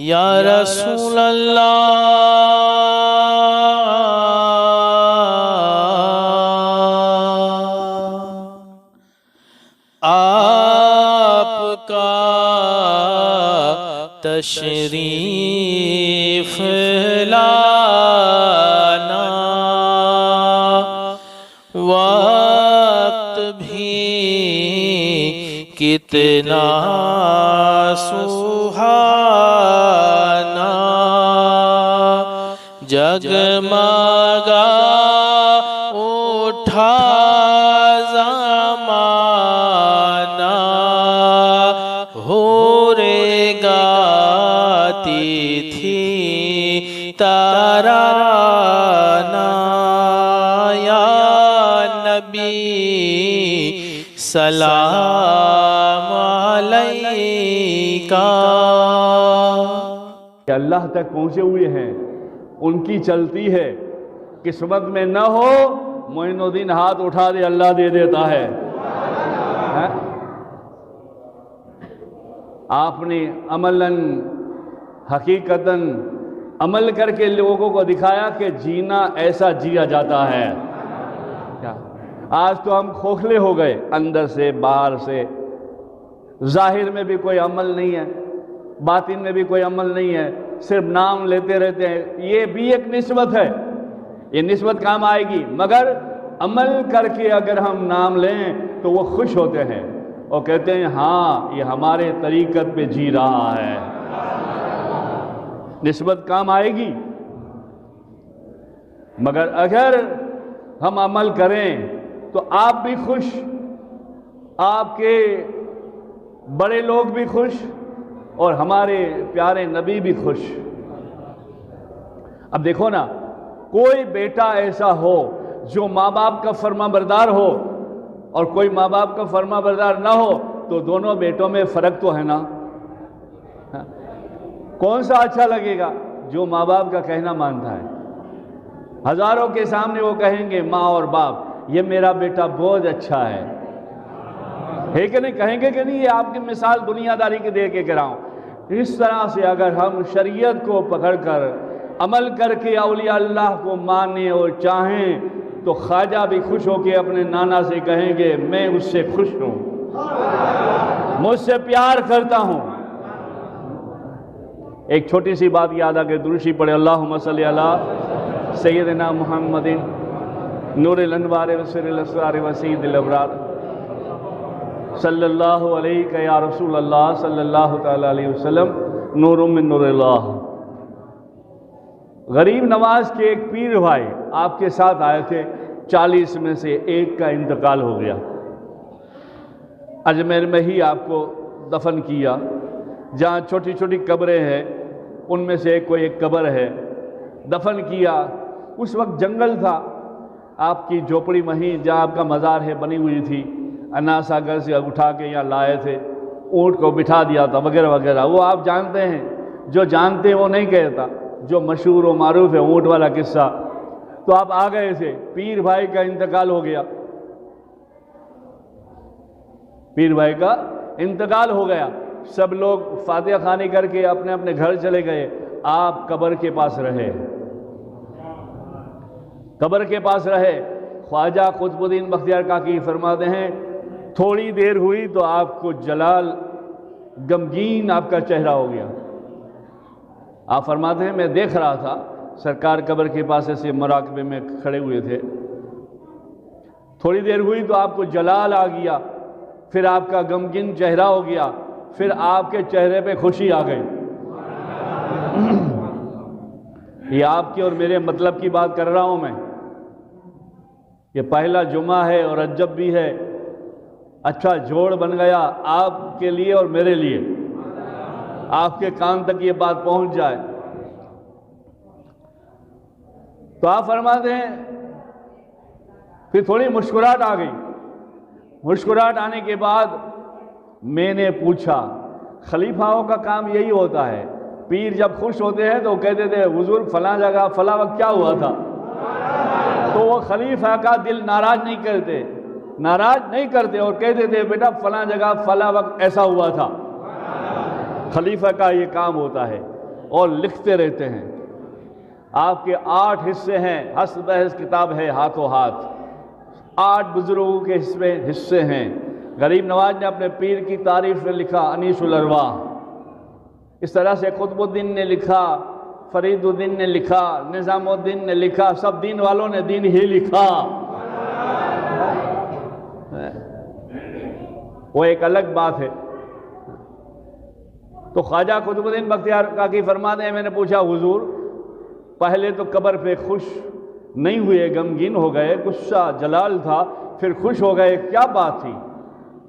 یا رسول اللہ آپ کا تشریف لانا وقت بھی کتنا سہانا جگمگا اٹھا زمانہ حوریں گاتی تھی ترانہ یا نبی سلام علیکہ۔ کہ اللہ تک پہنچے ہوئے ہیں، ان کی چلتی ہے، قسمت میں نہ ہو معین الدین ہاتھ اٹھا دے اللہ دے دیتا ہے۔ آپ نے عملاً حقیقتاً عمل کر کے لوگوں کو دکھایا کہ جینا ایسا جیا جاتا ہے۔ آج تو ہم کھوکھلے ہو گئے، اندر سے باہر سے، ظاہر میں بھی کوئی عمل نہیں ہے، باطن میں بھی کوئی عمل نہیں ہے، صرف نام لیتے رہتے ہیں۔ یہ بھی ایک نسبت ہے، یہ نسبت کام آئے گی، مگر عمل کر کے اگر ہم نام لیں تو وہ خوش ہوتے ہیں اور کہتے ہیں ہاں یہ ہمارے طریقت پہ جی رہا ہے۔ نسبت کام آئے گی، مگر اگر ہم عمل کریں تو آپ بھی خوش، آپ کے بڑے لوگ بھی خوش اور ہمارے پیارے نبی بھی خوش۔ اب دیکھو نا، کوئی بیٹا ایسا ہو جو ماں باپ کا فرما بردار ہو اور کوئی ماں باپ کا فرما بردار نہ ہو تو دونوں بیٹوں میں فرق تو ہے نا۔ کون سا اچھا لگے گا؟ جو ماں باپ کا کہنا مانتا ہے۔ ہزاروں کے سامنے وہ کہیں گے ماں اور باپ یہ میرا بیٹا بہت اچھا ہے کہ نہیں؟ کہیں گے کہ نہیں؟ یہ آپ کی مثال دنیا داری کے دے کے کراؤں۔ اس طرح سے اگر ہم شریعت کو پکڑ کر عمل کر کے اولیاء اللہ کو مانیں اور چاہیں تو خواجہ بھی خوش ہو کے اپنے نانا سے کہیں گے میں اس سے خوش ہوں، مجھ سے پیار کرتا ہوں۔ ایک چھوٹی سی بات یاد آ کے درشی پڑھے، اللہم صلی علی سیدنا محمد نور الانوار وسر الاسرار وسید الابرار صلی اللہ علیہ یا رسول اللہ صلی اللہ تعالی علیہ وسلم نور من نور اللہ۔ غریب نواز کے ایک پیر بھائی آپ کے ساتھ آئے تھے، 40 میں سے ایک کا انتقال ہو گیا۔ اجمیر میں ہی آپ کو دفن کیا، جہاں چھوٹی چھوٹی قبریں ہیں ان میں سے کوئی ایک قبر ہے، دفن کیا۔ اس وقت جنگل تھا، آپ کی جھوپڑی وہیں جہاں آپ کا مزار ہے بنی ہوئی تھی، اناسا گھر سے اٹھا کے یہاں لائے تھے، اونٹ کو بٹھا دیا تھا وغیرہ وغیرہ۔ وہ آپ جانتے ہیں، جو جانتے ہیں وہ نہیں کہتا، جو مشہور و معروف ہے اونٹ والا قصہ۔ تو آپ آ گئے تھے، پیر بھائی کا انتقال ہو گیا، پیر بھائی کا انتقال ہو گیا۔ سب لوگ فاتحہ خوانی کر کے اپنے اپنے گھر چلے گئے، آپ قبر کے پاس رہے، قبر کے پاس رہے۔ خواجہ قطب الدین بختیار کاکی فرماتے ہیں تھوڑی دیر ہوئی تو آپ کو جلال غمگین آپ کا چہرہ ہو گیا۔ آپ فرماتے ہیں میں دیکھ رہا تھا سرکار قبر کے پاس ایسے مراقبے میں کھڑے ہوئے تھے، تھوڑی دیر ہوئی تو آپ کو جلال آ گیا، پھر آپ کا غمگین چہرہ ہو گیا، پھر آپ کے چہرے پہ خوشی آ گئی۔ یہ آپ کے اور میرے مطلب کی بات کر رہا ہوں میں۔ یہ پہلا جمعہ ہے اور رجب بھی ہے، اچھا جوڑ بن گیا آپ کے لیے اور میرے لیے، آپ کے کان تک یہ بات پہنچ جائے۔ تو آپ فرماتے ہیں پھر تھوڑی مسکراہٹ آ گئی۔ مسکراہٹ آنے کے بعد میں نے پوچھا، خلیفاؤں کا کام یہی ہوتا ہے، پیر جب خوش ہوتے ہیں تو کہتے تھے حضور فلاں جگہ فلاں وقت کیا ہوا تھا، تو وہ خلیفہ کا دل ناراض نہیں کرتے اور کہتے تھے بیٹا فلاں جگہ فلاں وقت ایسا ہوا تھا۔ خلیفہ کا یہ کام ہوتا ہے۔ اور لکھتے رہتے ہیں۔ آپ کے 8 حصے ہیں، حسب بحث کتاب ہے ہاتھوں ہاتھ، 8 بزرگوں کے حصے ہیں۔ غریب نواز نے اپنے پیر کی تعریف میں لکھا انیس الارواح، اس طرح سے قطب الدین نے لکھا، فرید الدین نے لکھا، نظام الدین نے لکھا، سب دین والوں نے دین ہی لکھا۔ وہ ایک الگ بات ہے۔ تو خواجہ قطب الدین بختیار کاکی فرماتے ہیں، میں نے پوچھا حضور پہلے تو قبر پہ خوش نہیں ہوئے، غمگین ہو گئے، غصہ جلال تھا، پھر خوش ہو گئے، کیا بات تھی؟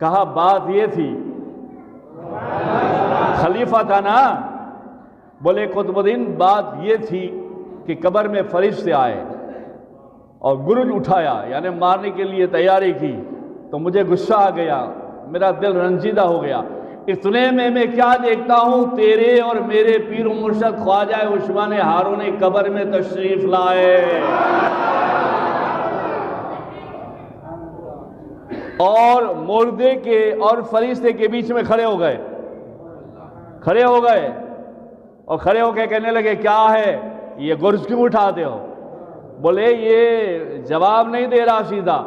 کہا بات یہ تھی، خلیفہ تھا نا۔ بولے قطب الدین بات یہ تھی کہ قبر میں فرشتے آئے اور گرج اٹھایا، یعنی مارنے کے لیے تیاری کی، تو مجھے غصہ آ گیا، میرا دل رنجیدہ ہو گیا۔ اتنے میں کیا دیکھتا ہوں، تیرے اور میرے پیر و مرشد خواجہ عثمان ہارونی قبر میں تشریف لائے اور مردے کے اور فرشتے کے بیچ میں کھڑے ہو گئے اور کھڑے ہو کے کہنے لگے کیا ہے یہ گرج کیوں اٹھاتے ہو؟ بولے یہ جواب نہیں دے رہا سیدھا،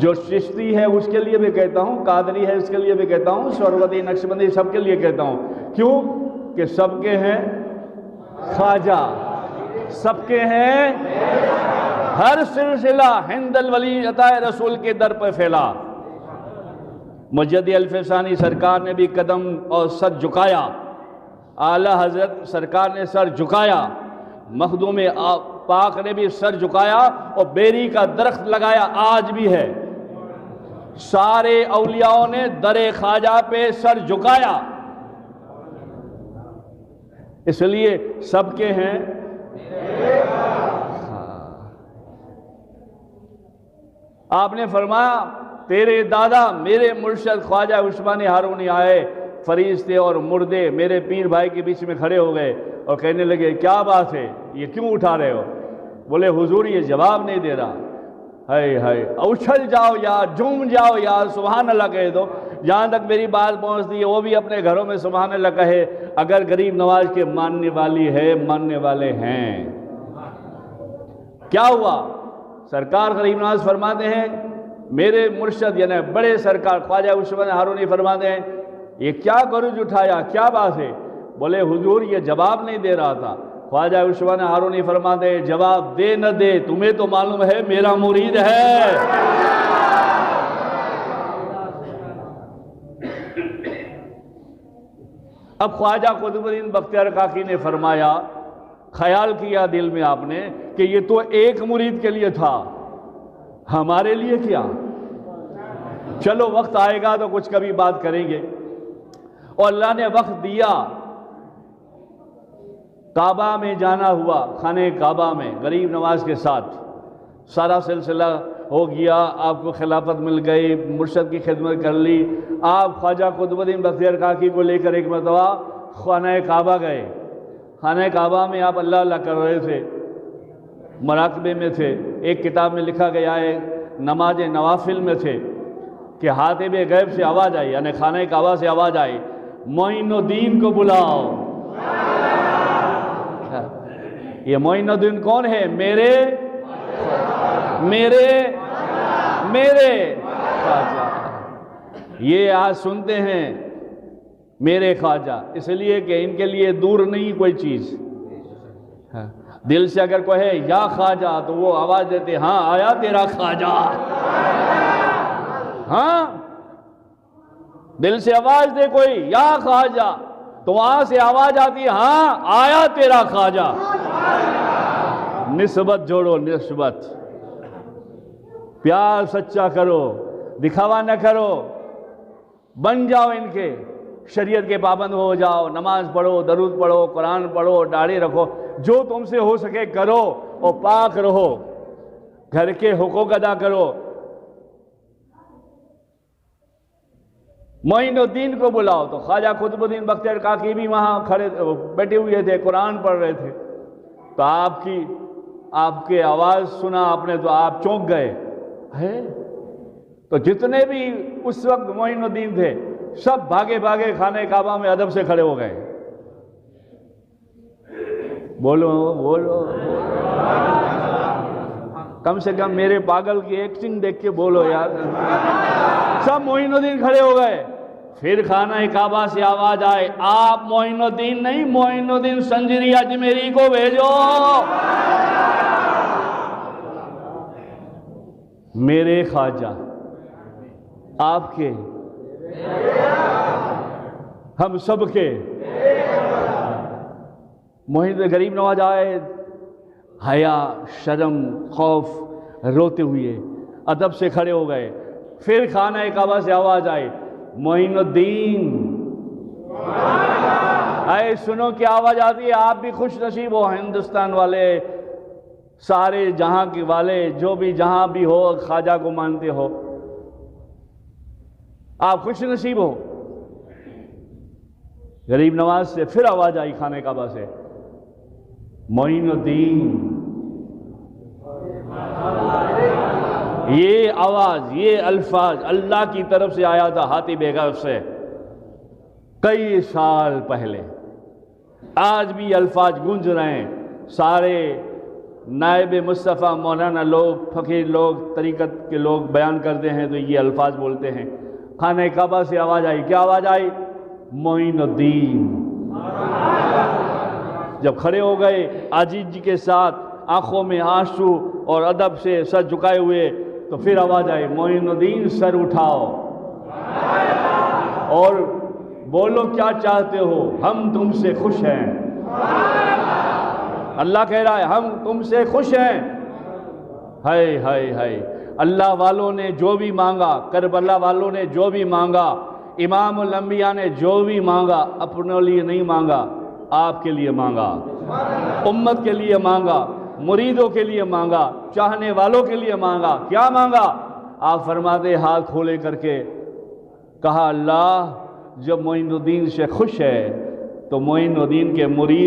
جو چشتی ہے اس کے لیے بھی کہتا ہوں، قادری ہے اس کے لیے بھی کہتا ہوں، سہروردی نقشبندی سب کے لیے کہتا ہوں، کیوں کہ سب کے ہیں خواجہ، سب کے ہیں، ہر سلسلہ ہند الولی عطا رسول کے در پر پھیلا۔ مجدد الفسانی سرکار نے بھی قدم اور سر جھکایا، اعلیٰ حضرت سرکار نے سر جھکایا، مخدوم پاک نے بھی سر جھکایا، اور بیری کا درخت لگایا آج بھی ہے۔ سارے اولیاءوں نے در خواجہ پہ سر جھکایا، اس لیے سب کے ہیں۔ آپ نے فرمایا تیرے دادا میرے مرشد خواجہ عثمان ہارونی آئے، فرشتے اور مردے میرے پیر بھائی کے بیچ میں کھڑے ہو گئے اور کہنے لگے کیا بات ہے، یہ کیوں اٹھا رہے ہو؟ بولے حضور یہ جواب نہیں دے رہا، ہائے ہائے اچھل جاؤ یار، جھوم جاؤ یار، سبحان اللہ کہہ دو۔ جہاں تک میری بات پہنچتی ہے وہ بھی اپنے گھروں میں سبحان اللہ کہے، اگر غریب نواز کے ماننے والی ہے، ماننے والے ہیں۔ کیا ہوا؟ سرکار غریب نواز فرماتے ہیں، میرے مرشد یعنی بڑے سرکار خواجہ عثمان ہارونی فرماتے ہیں یہ کیا گرج اٹھایا، کیا بات ہے؟ بولے حضور یہ جواب نہیں دے رہا تھا۔ خواجہ عثمان ہارونی فرماتے ہیں جواب دے نہ دے تمہیں تو معلوم ہے میرا مرید ہے۔ اب خواجہ قطب الدین بختیار کاکی نے فرمایا، خیال کیا دل میں آپ نے کہ یہ تو ایک مرید کے لیے تھا، ہمارے لیے کیا؟ چلو وقت آئے گا تو کچھ کبھی بات کریں گے۔ اور اللہ نے وقت دیا، کعبہ میں جانا ہوا، خانہ کعبہ میں غریب نواز کے ساتھ سارا سلسلہ ہو گیا، آپ کو خلافت مل گئی، مرشد کی خدمت کر لی۔ آپ خواجہ قطب الدین بختیار کاکی کو لے کر ایک مرتبہ خانہ کعبہ گئے۔ خانہ کعبہ میں آپ اللہ اللہ کر رہے تھے، مراقبے میں تھے۔ ایک کتاب میں لکھا گیا ہے نماز نوافل میں تھے کہ حاتب غیب سے آواز آئی، یعنی خانہ کعبہ سے آواز آئی معین الدین کو بلاؤ۔ یہ معین الدین کون ہے؟ میرے خواجہ۔ یہ آج سنتے ہیں میرے خواجہ، اس لیے کہ ان کے لیے دور نہیں کوئی چیز۔ دل سے اگر کوئی ہے یا خواجہ تو وہ آواز دیتے ہاں آیا تیرا خواجہ۔ ہاں دل سے آواز دے کوئی یا خواجہ تو وہاں سے آواز آتی ہاں آیا تیرا خواجہ۔ نسبت جوڑو، نسبت، پیار سچا کرو، دکھاوا نہ کرو، بن جاؤ ان کے، شریعت کے پابند ہو جاؤ، نماز پڑھو، درود پڑھو، قرآن پڑھو، داڑھی رکھو، جو تم سے ہو سکے کرو اور پاک رہو، گھر کے حقوق ادا کرو۔ معین الدین کو بلاؤ تو خواجہ قطب الدین بختیار کاکی بھی وہاں کھڑے بیٹھے ہوئے تھے، قرآن پڑھ رہے تھے، تو آپ کی آواز سنا آپ نے تو آپ چونک گئے ہے۔ تو جتنے بھی اس وقت معین الدین تھے سب بھاگے بھاگے خانہ کعبہ میں ادب سے کھڑے ہو گئے، بولو بولو کم سے کم میرے پاگل کی ایکٹنگ دیکھ کے بولو یار. سب معین الدین کھڑے ہو گئے. پھر خانہ کعبہ سے آواز آئے آپ معین الدین نہیں, معین الدین سنجری اجمیری کو بھیجو. میرے خواجہ آپ کے ہم سب کے معین غریب نواز آئے, حیا شرم خوف روتے ہوئے ادب سے کھڑے ہو گئے. پھر خانہ کعبہ سے آواز آئی معین الدین. آئے سنو کیا آواز آتی ہے, آپ بھی خوش نصیب ہو ہندوستان والے, سارے جہاں کے والے, جو بھی جہاں بھی ہو خواجہ کو مانتے ہو, آپ خوش نصیب ہو. غریب نواز سے پھر آواز آئی خانہ کعبہ سے معین الدین. یہ آواز, یہ الفاظ اللہ کی طرف سے آیا تھا ہاتھی بیگم سے کئی سال پہلے. آج بھی الفاظ گونج رہے ہیں. سارے نائب مصطفیٰ مولانا لوگ, فقیر لوگ, طریقت کے لوگ بیان کرتے ہیں تو یہ الفاظ بولتے ہیں. خانہ کعبہ سے آواز آئی, کیا آواز آئی؟ معین الدین. جب کھڑے ہو گئے عاجزی کے ساتھ, آنکھوں میں آنسو اور ادب سے سر جھکائے ہوئے, تو پھر آواز آئی معین الدین سر اٹھاؤ اور بولو کیا چاہتے ہو, ہم تم سے خوش ہیں. اللہ کہہ رہا ہے ہم تم سے خوش ہیں. ہائے ہائے ہائے, اللہ والوں نے جو بھی مانگا, کربلا والوں نے جو بھی مانگا, امام الانبیاء نے جو بھی مانگا, اپنے لیے نہیں مانگا, آپ کے لیے مانگا, امت کے لیے مانگا, مریدوں کے لیے مانگا, چاہنے والوں کے لیے مانگا. کیا مانگا؟ آپ فرماتے ہاتھ کھولے کر کے کہا اللہ جب معین الدین سے خوش ہے تو معین الدین کے مرید